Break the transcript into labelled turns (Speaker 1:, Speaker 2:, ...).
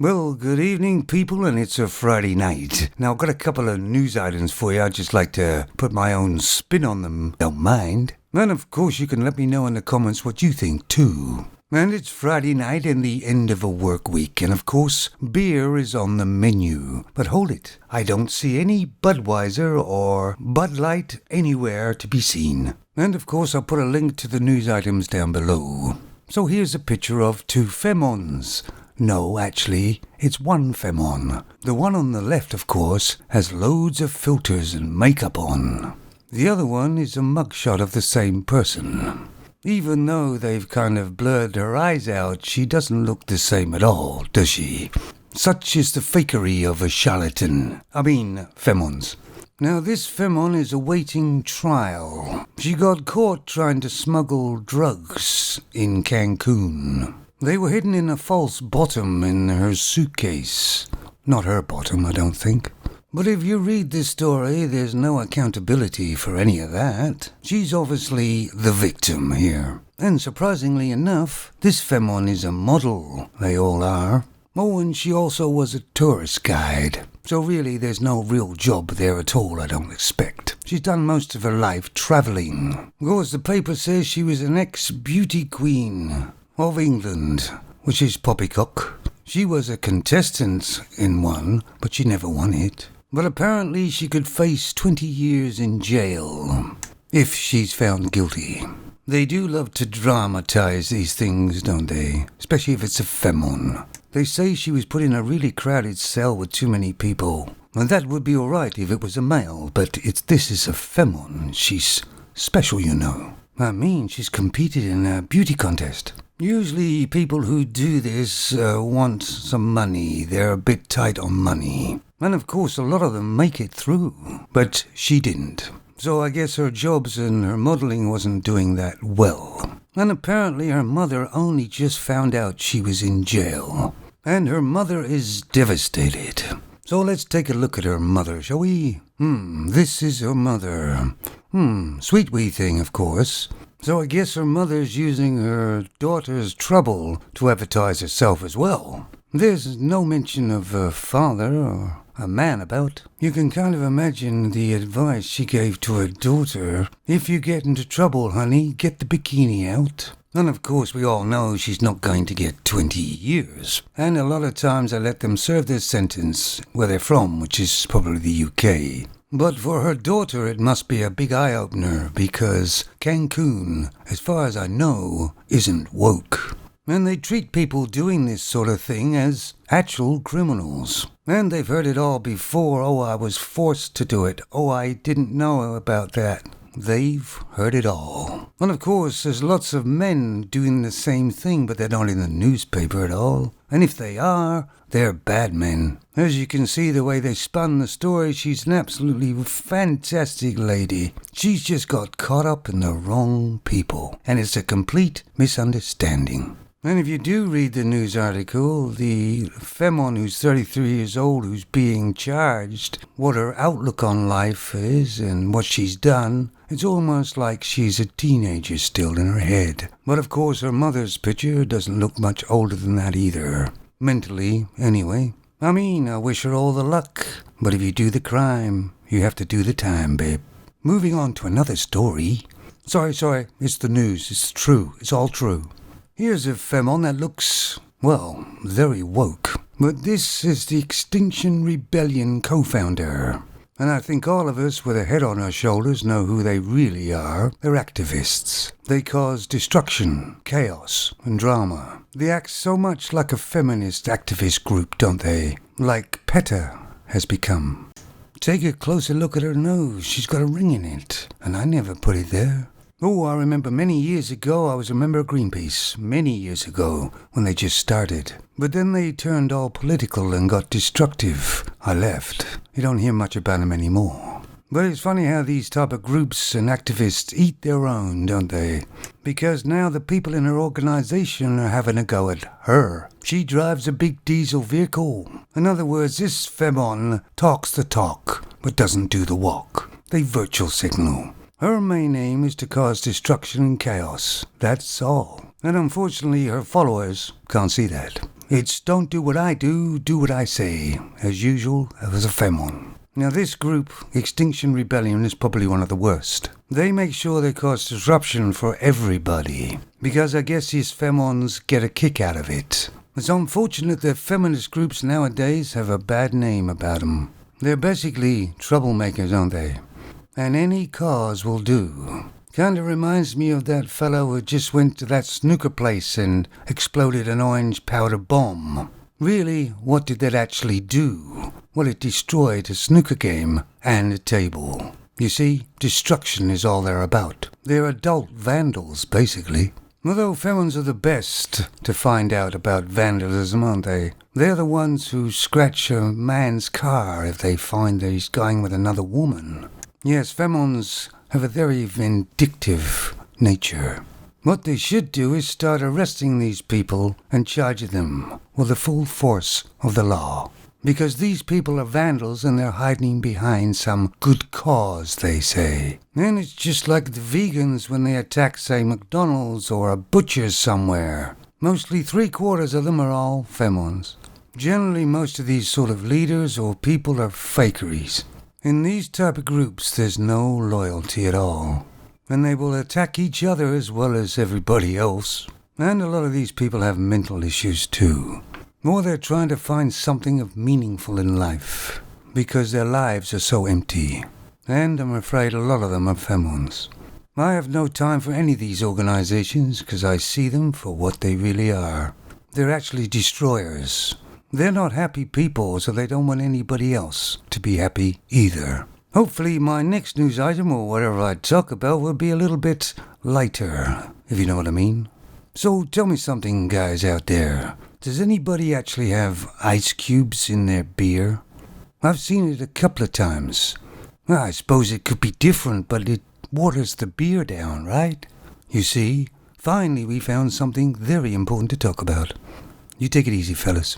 Speaker 1: Well, good evening, people, and it's a Friday night. Now, I've got a couple of news items for you. I'd just like to put my own spin on them. Don't mind. And, of course, you can let me know in the comments what you think, too. And it's Friday night and the end of a work week, and, of course, beer is on the menu. But hold it. I don't see any Budweiser or Bud Light anywhere to be seen. And, of course, I'll put a link to the news items down below. So here's a picture of two femons. No, actually, it's one femon. The one on the left, of course, has loads of filters and makeup on. The other one is a mugshot of the same person. Even though they've kind of blurred her eyes out, she doesn't look the same at all, does she? Such is the fakery of a charlatan. Femons. Now, this femon is awaiting trial. She got caught trying to smuggle drugs in Cancun. They were hidden in a false bottom in her suitcase. Not her bottom, I don't think. But if you read this story, there's no accountability for any of that. She's obviously the victim here. And surprisingly enough, this femon is a model. They all are. Oh, and she also was a tourist guide. So really, there's no real job there at all, I don't expect. She's done most of her life travelling. Of course, the paper says she was an ex-beauty queen of England, which is poppycock. She was a contestant in one, but she never won it. But apparently she could face 20 years in jail if she's found guilty. They do love to dramatize these things, don't they? Especially if it's a femon. They say she was put in a really crowded cell with too many people. And that would be alright if it was a male, but this is a femon. She's special, you know. She's competed in a beauty contest. Usually people who do this want some money. They're a bit tight on money. And of course a lot of them make it through. But she didn't. So I guess her jobs and her modeling wasn't doing that well. And apparently her mother only just found out she was in jail. And her mother is devastated. So let's take a look at her mother, shall we? This is her mother. Sweet wee thing, of course. So I guess her mother's using her daughter's trouble to advertise herself as well. There's no mention of her father or a man about. You can kind of imagine the advice she gave to her daughter. If you get into trouble, honey, get the bikini out. And of course we all know she's not going to get 20 years. And a lot of times I let them serve their sentence where they're from, which is probably the UK. But for her daughter, it must be a big eye-opener because Cancun, as far as I know, isn't woke. And they treat people doing this sort of thing as actual criminals. And they've heard it all before. Oh, I was forced to do it. Oh, I didn't know about that. They've heard it all. And of course, there's lots of men doing the same thing, but they're not in the newspaper at all. And if they are, they're bad men. As you can see the way they spun the story, she's an absolutely fantastic lady. She's just got caught up in the wrong people. And it's a complete misunderstanding. And if you do read the news article, the femon who's 33 years old, who's being charged, what her outlook on life is and what she's done, it's almost like she's a teenager still in her head. But of course her mother's picture doesn't look much older than that either. Mentally, anyway. I wish her all the luck. But if you do the crime, you have to do the time, babe. Moving on to another story. Sorry, it's the news. It's true. It's all true. Here's a femon that looks, well, very woke. But this is the Extinction Rebellion co-founder. And I think all of us with a head on our shoulders know who they really are. They're activists. They cause destruction, chaos, and drama. They act so much like a feminist activist group, don't they? Like PETA has become. Take a closer look at her nose. She's got a ring in it. And I never put it there. Oh, I remember many years ago I was a member of Greenpeace, many years ago, when they just started. But then they turned all political and got destructive. I left. You don't hear much about them anymore. But it's funny how these type of groups and activists eat their own, don't they? Because now the people in her organization are having a go at her. She drives a big diesel vehicle. In other words, this femon talks the talk, but doesn't do the walk. They virtual signal. Her main aim is to cause destruction and chaos. That's all. And unfortunately, her followers can't see that. It's don't do what I do what I say. As usual, I was a femon. Now this group, Extinction Rebellion, is probably one of the worst. They make sure they cause disruption for everybody, because I guess these femons get a kick out of it. It's unfortunate that feminist groups nowadays have a bad name about them. They're basically troublemakers, aren't they? And any cause will do. Kinda reminds me of that fellow who just went to that snooker place and exploded an orange powder bomb. Really, what did that actually do? Well, it destroyed a snooker game and a table. You see, destruction is all they're about. They're adult vandals, basically. Although femons are the best to find out about vandalism, aren't they? They're the ones who scratch a man's car if they find that he's going with another woman. Yes, femons have a very vindictive nature. What they should do is start arresting these people and charging them with the full force of the law. Because these people are vandals and they're hiding behind some good cause, they say. And it's just like the vegans when they attack, say, McDonald's or a butcher's somewhere. Mostly 3/4 of them are all femons. Generally, most of these sort of leaders or people are fakeries. In these type of groups, there's no loyalty at all. And they will attack each other as well as everybody else. And a lot of these people have mental issues too. Or they're trying to find something of meaningful in life, because their lives are so empty. And I'm afraid a lot of them are femons. I have no time for any of these organizations, because I see them for what they really are. They're actually destroyers. They're not happy people, so they don't want anybody else to be happy either. Hopefully my next news item, or whatever I talk about, will be a little bit lighter, if you know what I mean. So tell me something, guys out there. Does anybody actually have ice cubes in their beer? I've seen it a couple of times. Well, I suppose it could be different, but it waters the beer down, right? You see, finally we found something very important to talk about. You take it easy, fellas.